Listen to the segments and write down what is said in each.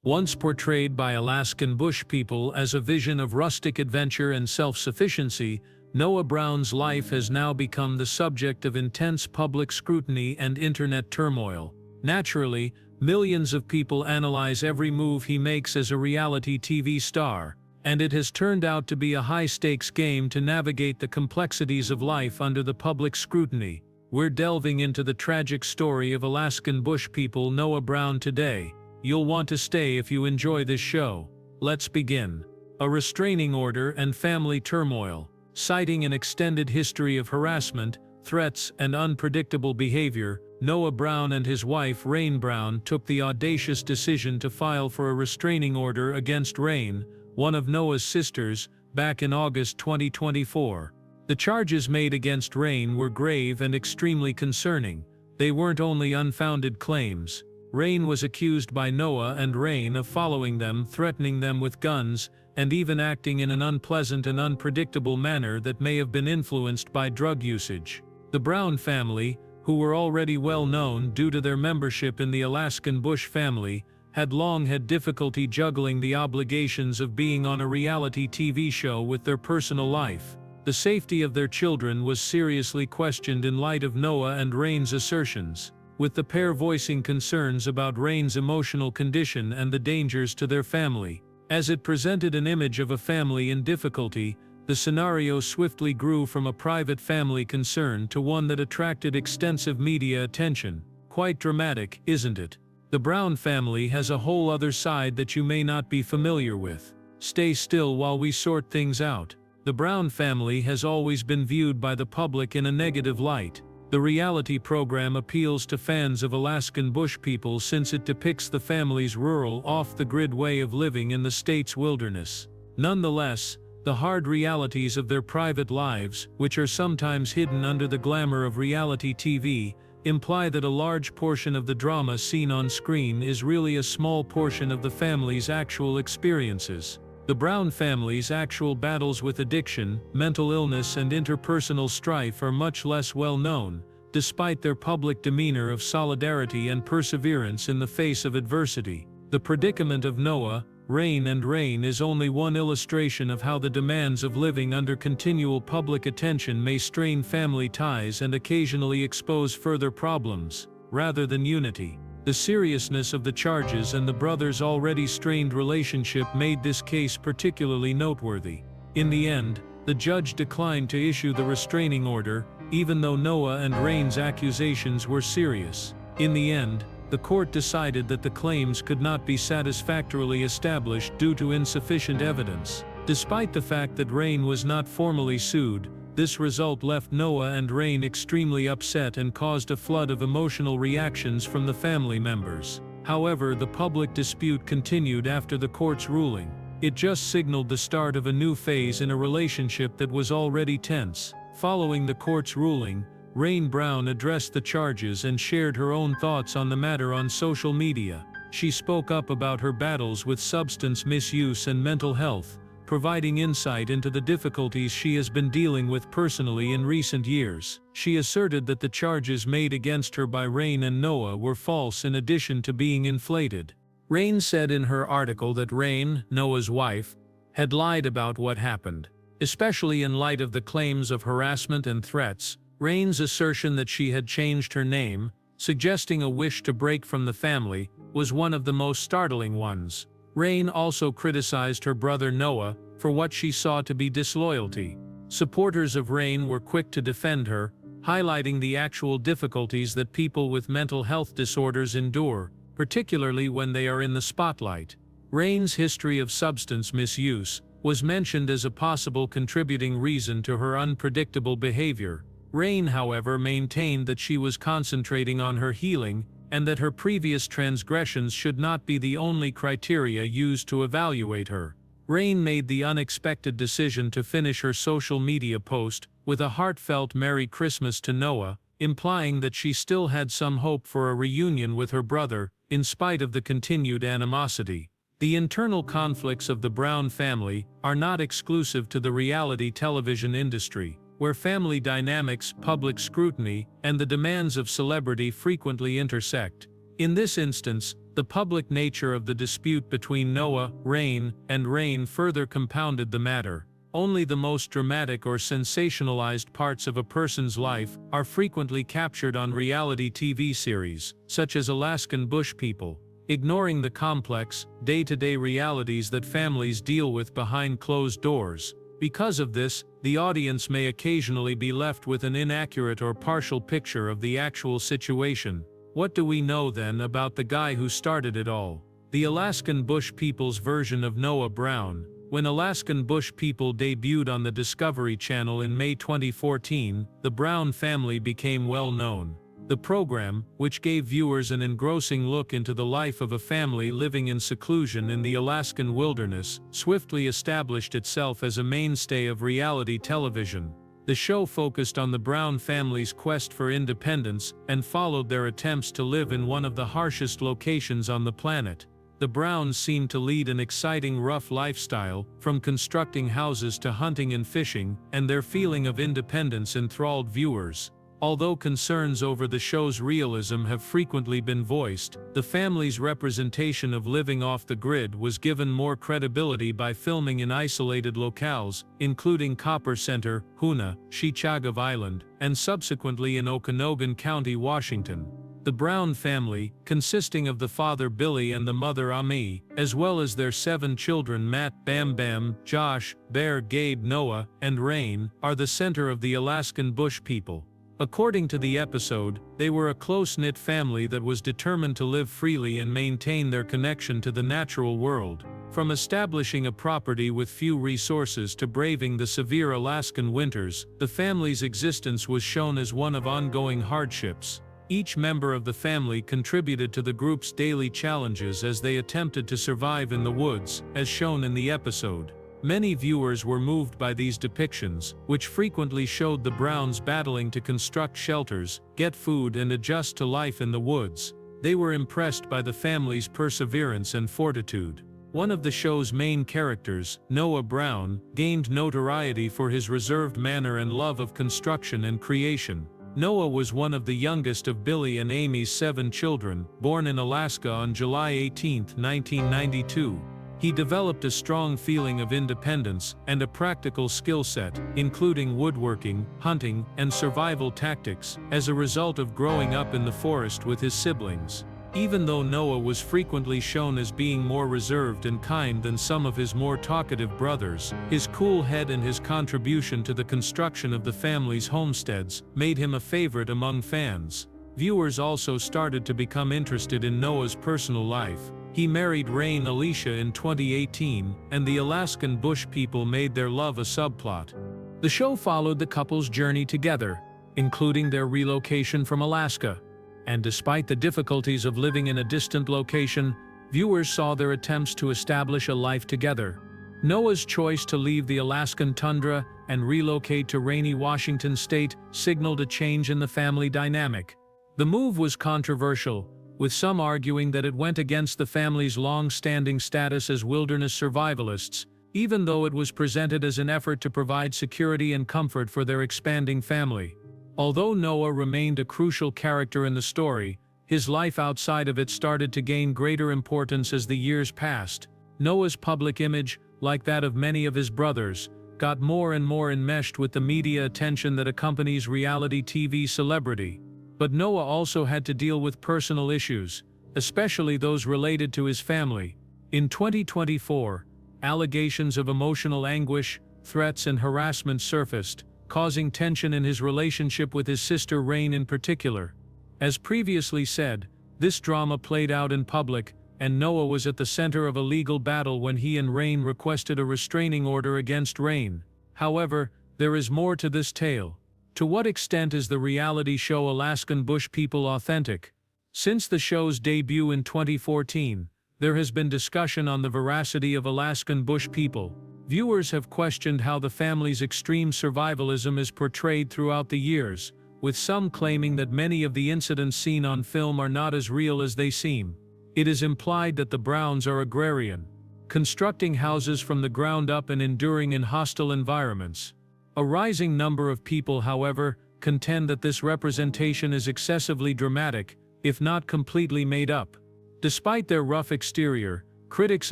Once portrayed by Alaskan Bush People as a vision of rustic adventure and self-sufficiency, Noah Brown's life has now become the subject of intense public scrutiny and internet turmoil. Naturally, millions of people analyze every move he makes as a reality TV star, and it has turned out to be a high-stakes game to navigate the complexities of life under the public scrutiny. We're delving into the tragic story of Alaskan Bush People Noah Brown today. You'll want to stay if you enjoy this show. Let's begin. A restraining order and family turmoil. Citing an extended history of harassment, threats, and unpredictable behavior, Noah Brown and his wife Rain Brown took the audacious decision to file for a restraining order against Rain, one of Noah's sisters, back in August 2024. The charges made against Rain were grave and extremely concerning. They weren't only unfounded claims. Rain was accused by Noah and Rain of following them, threatening them with guns, and even acting in an unpleasant and unpredictable manner that may have been influenced by drug usage. The Brown family, who were already well known due to their membership in the Alaskan Bush family, had long had difficulty juggling the obligations of being on a reality TV show with their personal life. The safety of their children was seriously questioned in light of Noah and Rain's assertions, with the pair voicing concerns about Rain's emotional condition and the dangers to their family. As it presented an image of a family in difficulty, the scenario swiftly grew from a private family concern to one that attracted extensive media attention. Quite dramatic, isn't it? The Brown family has a whole other side that you may not be familiar with. Stay still while we sort things out. The Brown family has always been viewed by the public in a negative light. The reality program appeals to fans of Alaskan Bush People since it depicts the family's rural, off-the-grid way of living in the state's wilderness. Nonetheless, the hard realities of their private lives, which are sometimes hidden under the glamour of reality TV, imply that a large portion of the drama seen on screen is really a small portion of the family's actual experiences. The Brown family's actual battles with addiction, mental illness, and interpersonal strife are much less well known, despite their public demeanor of solidarity and perseverance in the face of adversity. The predicament of Noah, Rain and Rain is only one illustration of how the demands of living under continual public attention may strain family ties and occasionally expose further problems, rather than unity. The seriousness of the charges and the brothers' already strained relationship made this case particularly noteworthy. In the end, the judge declined to issue the restraining order, even though Noah and Rain's accusations were serious. In the end, the court decided that the claims could not be satisfactorily established due to insufficient evidence. Despite the fact that Rain was not formally sued, this result left Noah and Rain extremely upset and caused a flood of emotional reactions from the family members. However, the public dispute continued after the court's ruling. It just signaled the start of a new phase in a relationship that was already tense. Following the court's ruling, Rain Brown addressed the charges and shared her own thoughts on the matter on social media. She spoke up about her battles with substance misuse and mental health, providing insight into the difficulties she has been dealing with personally in recent years. She asserted that the charges made against her by Rain and Noah were false in addition to being inflated. Rain said in her article that Rain, Noah's wife, had lied about what happened. Especially in light of the claims of harassment and threats, Rain's assertion that she had changed her name, suggesting a wish to break from the family, was one of the most startling ones. Rain also criticized her brother Noah for what she saw to be disloyalty. Supporters of Rain were quick to defend her, highlighting the actual difficulties that people with mental health disorders endure, particularly when they are in the spotlight. Rain's history of substance misuse was mentioned as a possible contributing reason to her unpredictable behavior. Rain, however, maintained that she was concentrating on her healing and that her previous transgressions should not be the only criteria used to evaluate her. Rain made the unexpected decision to finish her social media post with a heartfelt Merry Christmas to Noah, implying that she still had some hope for a reunion with her brother, in spite of the continued animosity. The internal conflicts of the Brown family are not exclusive to the reality television industry, where family dynamics, public scrutiny, and the demands of celebrity frequently intersect. In this instance, the public nature of the dispute between Noah, Rain, and Rain further compounded the matter. Only the most dramatic or sensationalized parts of a person's life are frequently captured on reality TV series, such as Alaskan Bush People, ignoring the complex, day-to-day realities that families deal with behind closed doors. Because of this, the audience may occasionally be left with an inaccurate or partial picture of the actual situation. What do we know then about the guy who started it all? The Alaskan Bush People's version of Noah Brown. When Alaskan Bush People debuted on the Discovery Channel in May 2014, the Brown family became well known. The program, which gave viewers an engrossing look into the life of a family living in seclusion in the Alaskan wilderness, swiftly established itself as a mainstay of reality television. The show focused on the Brown family's quest for independence and followed their attempts to live in one of the harshest locations on the planet. The Browns seemed to lead an exciting rough lifestyle, from constructing houses to hunting and fishing, and their feeling of independence enthralled viewers. Although concerns over the show's realism have frequently been voiced, the family's representation of living off the grid was given more credibility by filming in isolated locales, including Copper Center, Hoonah, Cheechagov Island, and subsequently in Okanogan County, Washington. The Brown family, consisting of the father Billy and the mother Ami, as well as their 7 children Matt, Bam Bam, Josh, Bear, Gabe, Noah, and Rain, are the center of the Alaskan Bush People. According to the episode, they were a close-knit family that was determined to live freely and maintain their connection to the natural world. From establishing a property with few resources to braving the severe Alaskan winters, the family's existence was shown as one of ongoing hardships. Each member of the family contributed to the group's daily challenges as they attempted to survive in the woods, as shown in the episode. Many viewers were moved by these depictions, which frequently showed the Browns battling to construct shelters, get food and adjust to life in the woods. They were impressed by the family's perseverance and fortitude. One of the show's main characters, Noah Brown, gained notoriety for his reserved manner and love of construction and creation. Noah was one of the youngest of Billy and Amy's 7 children, born in Alaska on July 18, 1992. He developed a strong feeling of independence and a practical skill set, including woodworking, hunting, and survival tactics, as a result of growing up in the forest with his siblings. Even though Noah was frequently shown as being more reserved and kind than some of his more talkative brothers, his cool head and his contribution to the construction of the family's homesteads made him a favorite among fans. Viewers also started to become interested in Noah's personal life. He married Rain Alicia in 2018, and the Alaskan Bush People made their love a subplot. The show followed the couple's journey together, including their relocation from Alaska. And despite the difficulties of living in a distant location, viewers saw their attempts to establish a life together. Noah's choice to leave the Alaskan tundra and relocate to rainy Washington state signaled a change in the family dynamic. The move was controversial, with some arguing that it went against the family's long-standing status as wilderness survivalists, even though it was presented as an effort to provide security and comfort for their expanding family. Although Noah remained a crucial character in the story, his life outside of it started to gain greater importance as the years passed. Noah's public image, like that of many of his brothers, got more and more enmeshed with the media attention that accompanies reality TV celebrity. But Noah also had to deal with personal issues, especially those related to his family. In 2024, allegations of emotional anguish, threats and harassment surfaced, causing tension in his relationship with his sister Rain in particular. As previously said, this drama played out in public, and Noah was at the center of a legal battle when he and Rain requested a restraining order against Rain. However, there is more to this tale. To what extent is the reality show Alaskan Bush People authentic? Since the show's debut in 2014, there has been discussion on the veracity of Alaskan Bush People. Viewers have questioned how the family's extreme survivalism is portrayed throughout the years, with some claiming that many of the incidents seen on film are not as real as they seem. It is implied that the Browns are agrarian, constructing houses from the ground up and enduring in hostile environments. A rising number of people, however, contend that this representation is excessively dramatic, if not completely made up. Despite their rough exterior, critics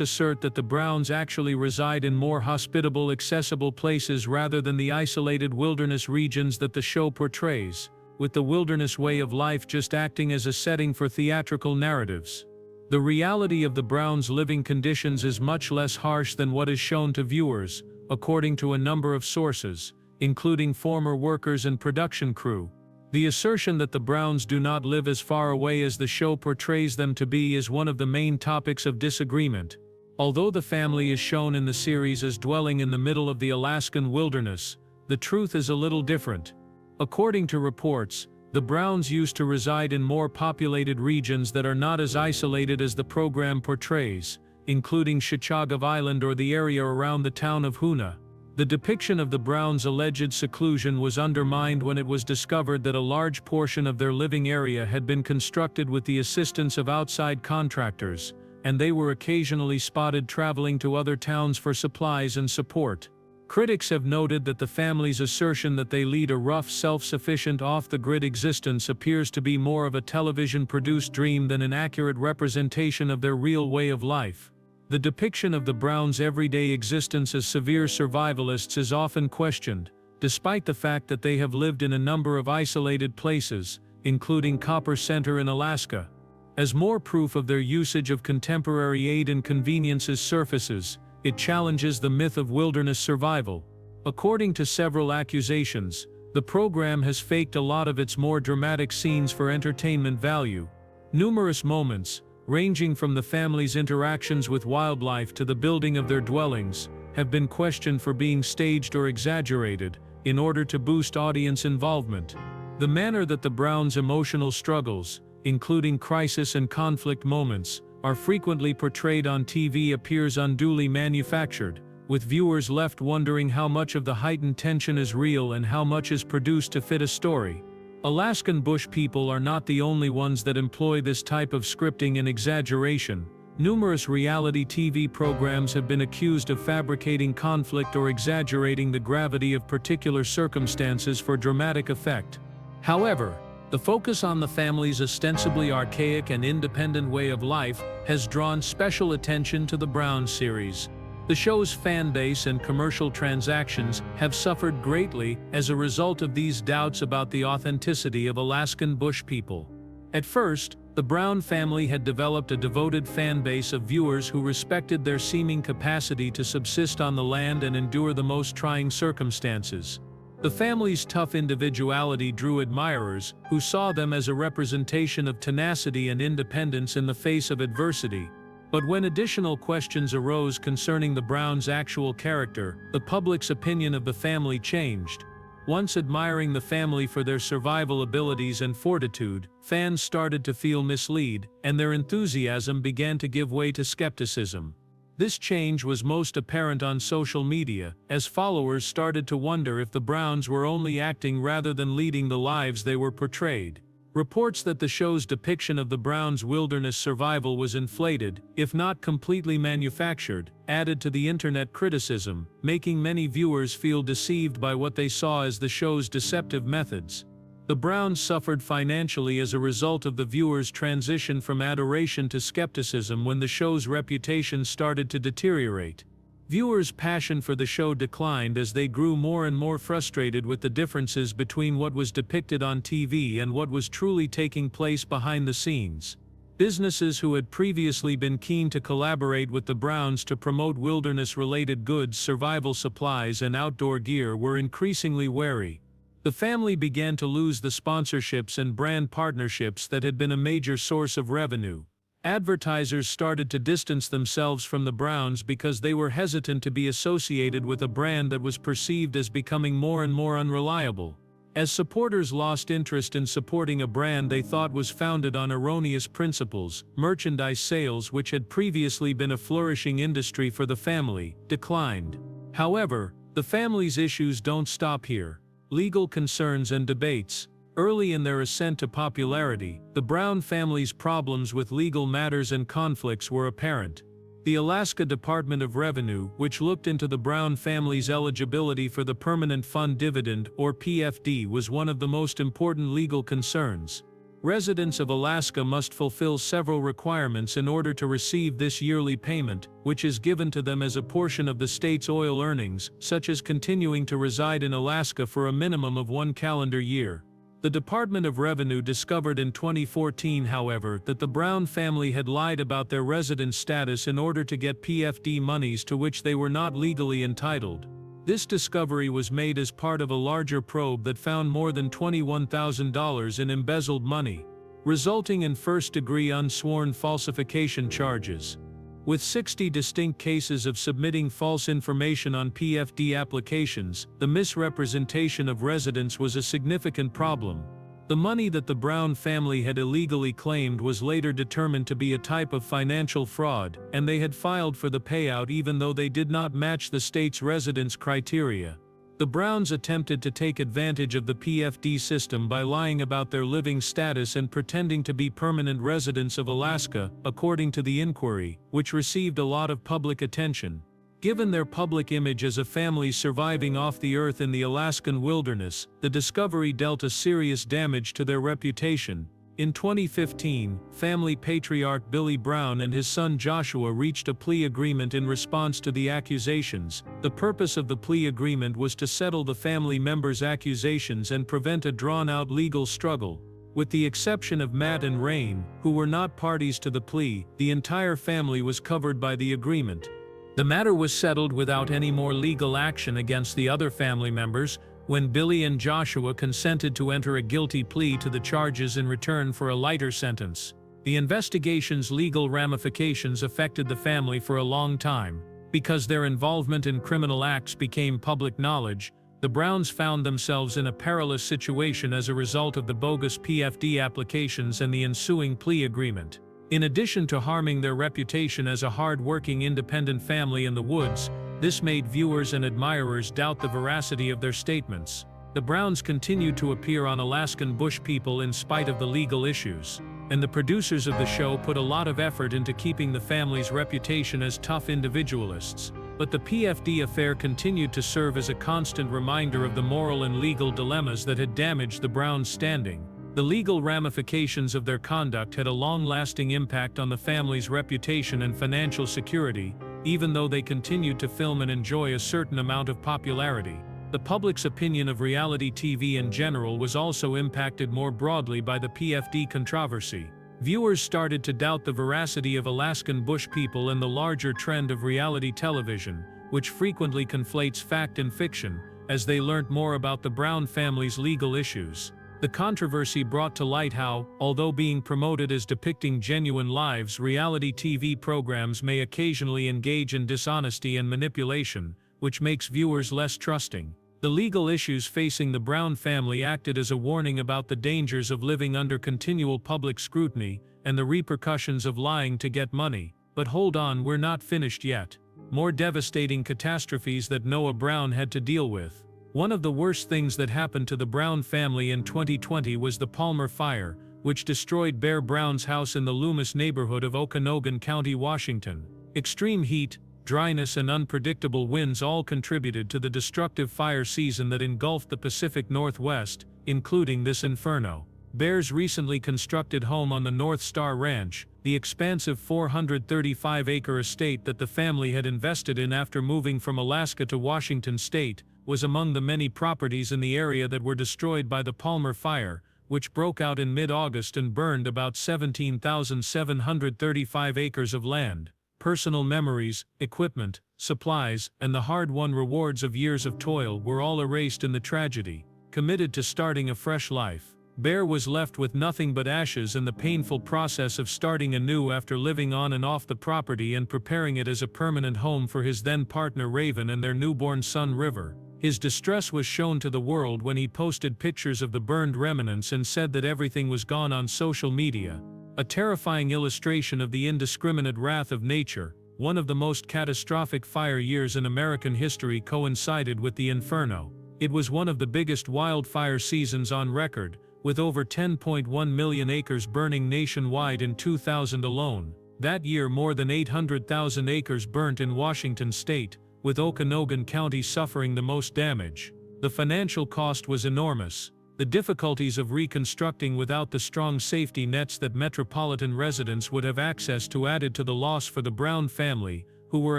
assert that the Browns actually reside in more hospitable, accessible places rather than the isolated wilderness regions that the show portrays, with the wilderness way of life just acting as a setting for theatrical narratives. The reality of the Browns' living conditions is much less harsh than what is shown to viewers, according to a number of sources, including former workers and production crew. The assertion that the Browns do not live as far away as the show portrays them to be is one of the main topics of disagreement. Although the family is shown in the series as dwelling in the middle of the Alaskan wilderness, the truth is a little different. According to reports, the Browns used to reside in more populated regions that are not as isolated as the program portrays, including Shikshagov Island or the area around the town of Hoonah. The depiction of the Browns' alleged seclusion was undermined when it was discovered that a large portion of their living area had been constructed with the assistance of outside contractors, and they were occasionally spotted traveling to other towns for supplies and support. Critics have noted that the family's assertion that they lead a rough, self-sufficient, off-the-grid existence appears to be more of a television-produced dream than an accurate representation of their real way of life. The depiction of the Browns' everyday existence as severe survivalists is often questioned, despite the fact that they have lived in a number of isolated places, including Copper Center in Alaska. As more proof of their usage of contemporary aid and conveniences surfaces, it challenges the myth of wilderness survival. According to several accusations, the program has faked a lot of its more dramatic scenes for entertainment value. Numerous moments, ranging from the family's interactions with wildlife to the building of their dwellings, have been questioned for being staged or exaggerated, in order to boost audience involvement. The manner that the Browns' emotional struggles, including crisis and conflict moments, are frequently portrayed on TV appears unduly manufactured, with viewers left wondering how much of the heightened tension is real and how much is produced to fit a story. Alaskan Bush People are not the only ones that employ this type of scripting and exaggeration. Numerous reality TV programs have been accused of fabricating conflict or exaggerating the gravity of particular circumstances for dramatic effect. However, the focus on the family's ostensibly archaic and independent way of life has drawn special attention to the Browns series. The show's fan base and commercial transactions have suffered greatly as a result of these doubts about the authenticity of Alaskan Bush People. At first, the Brown family had developed a devoted fan base of viewers who respected their seeming capacity to subsist on the land and endure the most trying circumstances. The family's tough individuality drew admirers who saw them as a representation of tenacity and independence in the face of adversity. But when additional questions arose concerning the Browns' actual character, the public's opinion of the family changed. Once admiring the family for their survival abilities and fortitude, fans started to feel misled, and their enthusiasm began to give way to skepticism. This change was most apparent on social media, as followers started to wonder if the Browns were only acting rather than leading the lives they were portrayed. Reports that the show's depiction of the Browns' wilderness survival was inflated, if not completely manufactured, added to the internet criticism, making many viewers feel deceived by what they saw as the show's deceptive methods. The Browns suffered financially as a result of the viewers' transition from adoration to skepticism when the show's reputation started to deteriorate. Viewers' passion for the show declined as they grew more and more frustrated with the differences between what was depicted on TV and what was truly taking place behind the scenes. Businesses who had previously been keen to collaborate with the Browns to promote wilderness-related goods, survival supplies, and outdoor gear were increasingly wary. The family began to lose the sponsorships and brand partnerships that had been a major source of revenue. Advertisers started to distance themselves from the Browns because they were hesitant to be associated with a brand that was perceived as becoming more and more unreliable. As supporters lost interest in supporting a brand they thought was founded on erroneous principles, merchandise sales, which had previously been a flourishing industry for the family, declined. However, the family's issues don't stop here. Legal concerns and debates. Early in their ascent to popularity, the Brown family's problems with legal matters and conflicts were apparent. The Alaska Department of Revenue, which looked into the Brown family's eligibility for the Permanent Fund Dividend, or PFD, was one of the most important legal concerns. Residents of Alaska must fulfill several requirements in order to receive this yearly payment, which is given to them as a portion of the state's oil earnings, such as continuing to reside in Alaska for a minimum of 1 calendar year. The Department of Revenue discovered in 2014, however, that the Brown family had lied about their resident status in order to get PFD monies to which they were not legally entitled. This discovery was made as part of a larger probe that found more than $21,000 in embezzled money, resulting in first-degree unsworn falsification charges. With 60 distinct cases of submitting false information on PFD applications, the misrepresentation of residence was a significant problem. The money that the Brown family had illegally claimed was later determined to be a type of financial fraud, and they had filed for the payout even though they did not match the state's residence criteria. The Browns attempted to take advantage of the PFD system by lying about their living status and pretending to be permanent residents of Alaska, according to the inquiry, which received a lot of public attention. Given their public image as a family surviving off the earth in the Alaskan wilderness, the discovery dealt a serious damage to their reputation. In 2015, family patriarch Billy Brown and his son Joshua reached a plea agreement in response to the accusations. The purpose of the plea agreement was to settle the family members' accusations and prevent a drawn-out legal struggle. With the exception of Matt and Rain, who were not parties to the plea, the entire family was covered by the agreement. The matter was settled without any more legal action against the other family members, when Billy and Joshua consented to enter a guilty plea to the charges in return for a lighter sentence. The investigation's legal ramifications affected the family for a long time. Because their involvement in criminal acts became public knowledge, the Browns found themselves in a perilous situation as a result of the bogus PFD applications and the ensuing plea agreement. In addition to harming their reputation as a hard-working independent family in the woods, this made viewers and admirers doubt the veracity of their statements. The Browns continued to appear on Alaskan Bush People in spite of the legal issues, and the producers of the show put a lot of effort into keeping the family's reputation as tough individualists. But the PFD affair continued to serve as a constant reminder of the moral and legal dilemmas that had damaged the Browns' standing. The legal ramifications of their conduct had a long-lasting impact on the family's reputation and financial security, even though they continued to film and enjoy a certain amount of popularity. The public's opinion of reality TV in general was also impacted more broadly by the PFD controversy. Viewers started to doubt the veracity of Alaskan Bush People and the larger trend of reality television, which frequently conflates fact and fiction, as they learned more about the Brown family's legal issues. The controversy brought to light how, although being promoted as depicting genuine lives, reality TV programs may occasionally engage in dishonesty and manipulation, which makes viewers less trusting. The legal issues facing the Brown family acted as a warning about the dangers of living under continual public scrutiny and the repercussions of lying to get money. But hold on, we're not finished yet. More devastating catastrophes that Noah Brown had to deal with. One of the worst things that happened to the Brown family in 2020 was the Palmer Fire, which destroyed Bear Brown's house in the Loomis neighborhood of Okanogan County, Washington. Extreme heat, dryness and unpredictable winds all contributed to the destructive fire season that engulfed the Pacific Northwest, including this inferno. Bear's recently constructed home on the North Star Ranch, the expansive 435-acre estate that the family had invested in after moving from Alaska to Washington state, was among the many properties in the area that were destroyed by the Palmer Fire, which broke out in mid-August and burned about 17,735 acres of land. Personal memories, equipment, supplies, and the hard-won rewards of years of toil were all erased in the tragedy. Committed to starting a fresh life, Bear was left with nothing but ashes and the painful process of starting anew after living on and off the property and preparing it as a permanent home for his then-partner Raven and their newborn son River. His distress was shown to the world when he posted pictures of the burned remnants and said that everything was gone on social media. A terrifying illustration of the indiscriminate wrath of nature. One of the most catastrophic fire years in American history coincided with the inferno. It was one of the biggest wildfire seasons on record, with over 10.1 million acres burning nationwide in 2000 alone. That year more than 800,000 acres burnt in Washington state, with Okanogan County suffering the most damage. The financial cost was enormous. The difficulties of reconstructing without the strong safety nets that metropolitan residents would have access to added to the loss for the Brown family, who were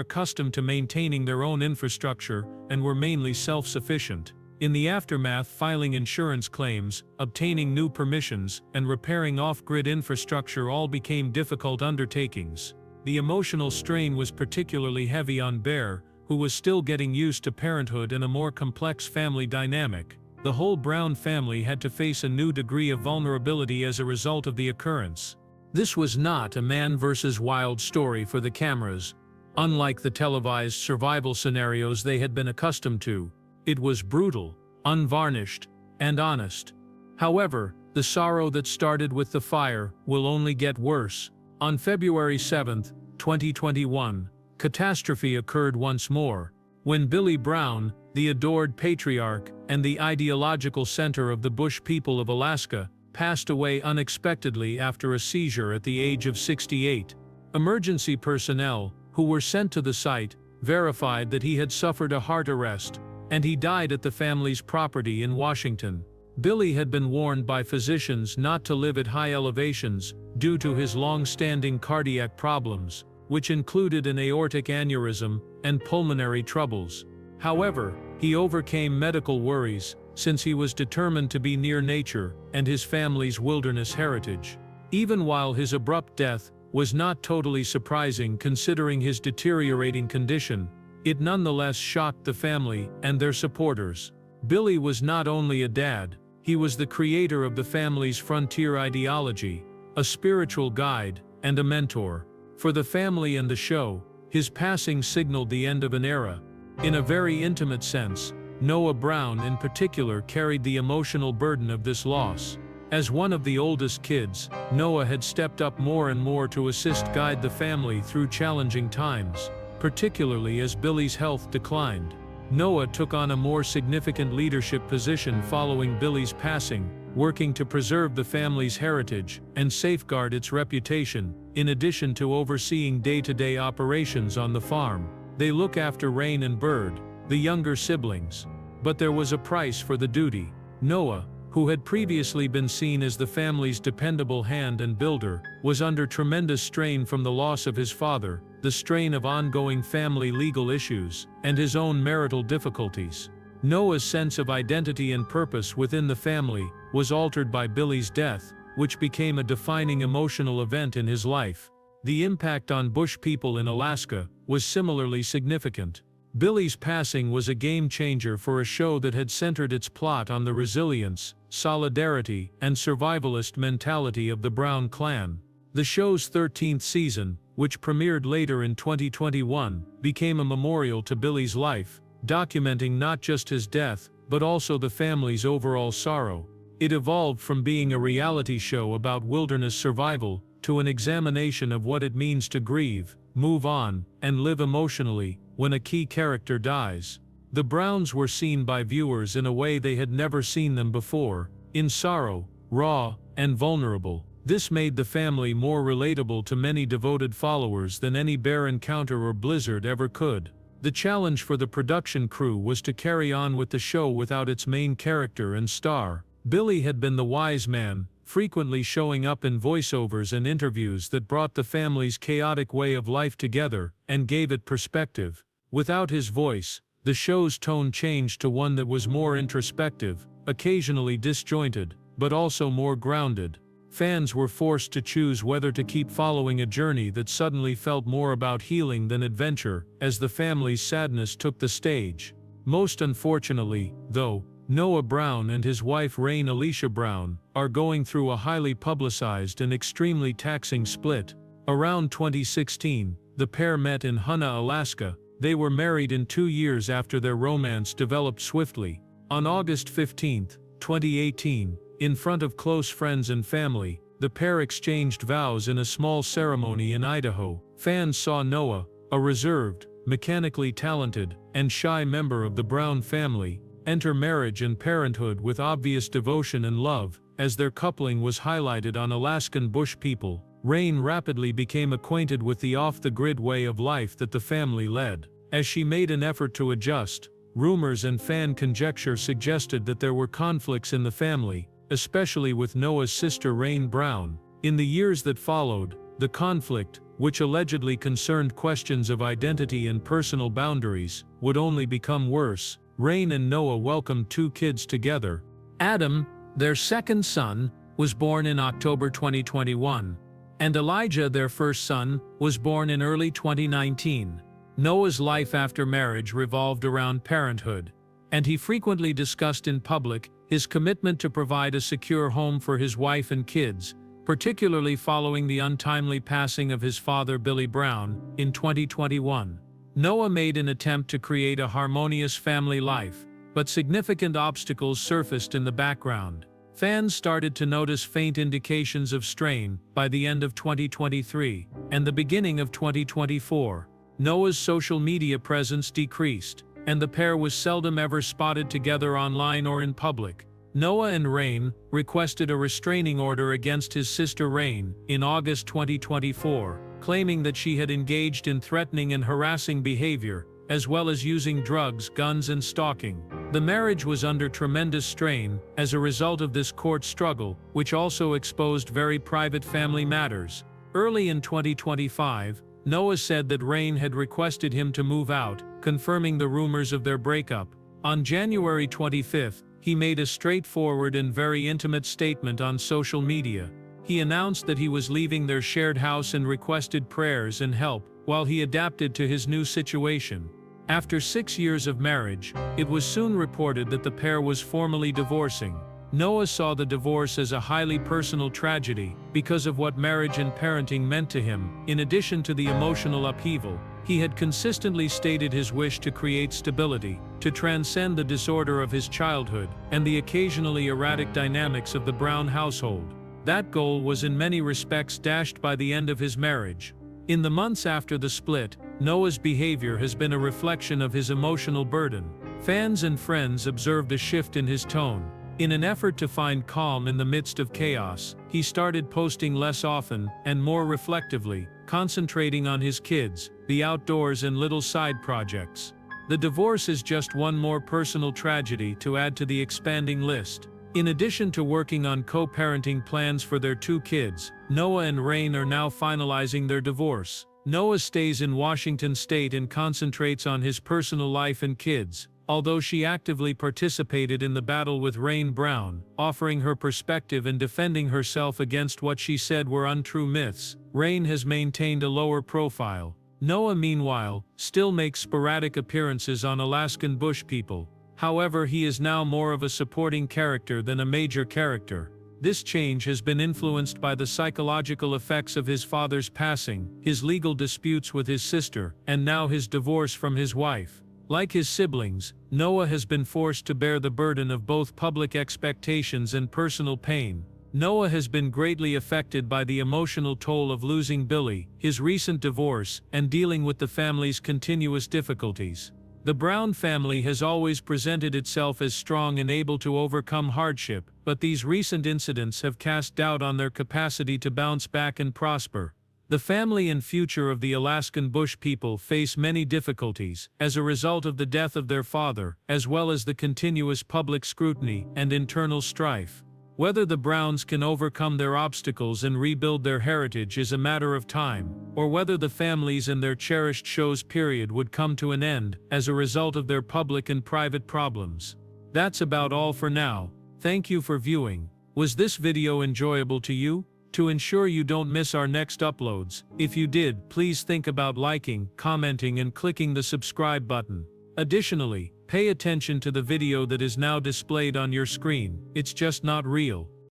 accustomed to maintaining their own infrastructure and were mainly self-sufficient. In the aftermath, filing insurance claims, obtaining new permissions, and repairing off-grid infrastructure all became difficult undertakings. The emotional strain was particularly heavy on Bear, who was still getting used to parenthood and a more complex family dynamic. The whole Brown family had to face a new degree of vulnerability as a result of the occurrence. This was not a man versus wild story for the cameras. Unlike the televised survival scenarios they had been accustomed to, it was brutal, unvarnished, and honest. However, the sorrow that started with the fire will only get worse. On February 7, 2021, catastrophe occurred once more, when Billy Brown, the adored patriarch and the ideological center of the Bush people of Alaska, passed away unexpectedly after a seizure at the age of 68. Emergency personnel, who were sent to the site, verified that he had suffered a heart arrest, and he died at the family's property in Washington. Billy had been warned by physicians not to live at high elevations due to his long-standing cardiac problems, which included an aortic aneurysm and pulmonary troubles. However, he overcame medical worries, since he was determined to be near nature and his family's wilderness heritage. Even while his abrupt death was not totally surprising considering his deteriorating condition, it nonetheless shocked the family and their supporters. Billy was not only a dad, he was the creator of the family's frontier ideology, a spiritual guide, and a mentor. For the family and the show, his passing signaled the end of an era. In a very intimate sense, Noah Brown in particular carried the emotional burden of this loss. As one of the oldest kids, Noah had stepped up more and more to assist guide the family through challenging times, particularly as Billy's health declined. Noah took on a more significant leadership position following Billy's passing, working to preserve the family's heritage and safeguard its reputation, in addition to overseeing day-to-day operations on the farm. They look after Rain and Bird, the younger siblings. But there was a price for the duty. Noah, who had previously been seen as the family's dependable hand and builder, was under tremendous strain from the loss of his father, the strain of ongoing family legal issues, and his own marital difficulties. Noah's sense of identity and purpose within the family was altered by Billy's death, which became a defining emotional event in his life. The impact on Bush people in Alaska was similarly significant. Billy's passing was a game-changer for a show that had centered its plot on the resilience, solidarity, and survivalist mentality of the Brown clan. The show's 13th season, which premiered later in 2021, became a memorial to Billy's life, documenting not just his death, but also the family's overall sorrow. It evolved from being a reality show about wilderness survival to an examination of what it means to grieve, move on, and live emotionally when a key character dies. The Browns were seen by viewers in a way they had never seen them before, in sorrow, raw, and vulnerable. This made the family more relatable to many devoted followers than any Bear encounter or blizzard ever could. The challenge for the production crew was to carry on with the show without its main character and star. Billy had been the wise man, frequently showing up in voiceovers and interviews that brought the family's chaotic way of life together and gave it perspective. Without his voice, the show's tone changed to one that was more introspective, occasionally disjointed, but also more grounded. Fans were forced to choose whether to keep following a journey that suddenly felt more about healing than adventure, as the family's sadness took the stage. Most unfortunately, though, Noah Brown and his wife Rain Alicia Brown are going through a highly publicized and extremely taxing split. Around 2016, the pair met in Hunna, Alaska. They were married in 2 years after their romance developed swiftly. On August 15, 2018, in front of close friends and family, the pair exchanged vows in a small ceremony in Idaho. Fans saw Noah, a reserved, mechanically talented, and shy member of the Brown family, enter marriage and parenthood with obvious devotion and love. As their coupling was highlighted on Alaskan Bush People, Rain rapidly became acquainted with the off-the-grid way of life that the family led. As she made an effort to adjust, rumors and fan conjecture suggested that there were conflicts in the family, especially with Noah's sister Rain Brown. In the years that followed, the conflict, which allegedly concerned questions of identity and personal boundaries, would only become worse. Rain and Noah welcomed 2 kids together. Adam, their second son, was born in October 2021, and Elijah, their first son, was born in early 2019. Noah's life after marriage revolved around parenthood, and he frequently discussed in public his commitment to provide a secure home for his wife and kids, particularly following the untimely passing of his father Billy Brown in 2021. Noah made an attempt to create a harmonious family life, but significant obstacles surfaced in the background. Fans started to notice faint indications of strain by the end of 2023 and the beginning of 2024. Noah's social media presence decreased, and the pair was seldom ever spotted together online or in public. Noah and Rain requested a restraining order against his sister Rain in August 2024, claiming that she had engaged in threatening and harassing behavior, as well as using drugs, guns, and stalking. The marriage was under tremendous strain as a result of this court struggle, which also exposed very private family matters. Early in 2025, Noah said that Rain had requested him to move out, confirming the rumors of their breakup. On January 25, he made a straightforward and very intimate statement on social media. He announced that he was leaving their shared house and requested prayers and help while he adapted to his new situation. After 6 years of marriage, it was soon reported that the pair was formally divorcing. Noah saw the divorce as a highly personal tragedy because of what marriage and parenting meant to him. In addition to the emotional upheaval, he had consistently stated his wish to create stability, to transcend the disorder of his childhood and the occasionally erratic dynamics of the Brown household. That goal was in many respects dashed by the end of his marriage. In the months after the split, Noah's behavior has been a reflection of his emotional burden. Fans and friends observed a shift in his tone. In an effort to find calm in the midst of chaos, he started posting less often and more reflectively, concentrating on his kids, the outdoors, and little side projects. The divorce is just one more personal tragedy to add to the expanding list. In addition to working on co-parenting plans for their 2 kids, Noah and Rain are now finalizing their divorce. Noah stays in Washington State and concentrates on his personal life and kids, although she actively participated in the battle with Rain Brown, offering her perspective and defending herself against what she said were untrue myths. Rain has maintained a lower profile. Noah, meanwhile, still makes sporadic appearances on Alaskan Bush People. However, he is now more of a supporting character than a major character. This change has been influenced by the psychological effects of his father's passing, his legal disputes with his sister, and now his divorce from his wife. Like his siblings, Noah has been forced to bear the burden of both public expectations and personal pain. Noah has been greatly affected by the emotional toll of losing Billy, his recent divorce, and dealing with the family's continuous difficulties. The Brown family has always presented itself as strong and able to overcome hardship, but these recent incidents have cast doubt on their capacity to bounce back and prosper. The family and future of the Alaskan Bush People face many difficulties as a result of the death of their father, as well as the continuous public scrutiny and internal strife. Whether the Browns can overcome their obstacles and rebuild their heritage is a matter of time, or whether the families and their cherished shows period would come to an end as a result of their public and private problems. That's about all for now. Thank you for viewing. Was this video enjoyable to you? To ensure you don't miss our next uploads, if you did, please think about liking, commenting, and clicking the subscribe button. Additionally, pay attention to the video that is now displayed on your screen. It's just not real.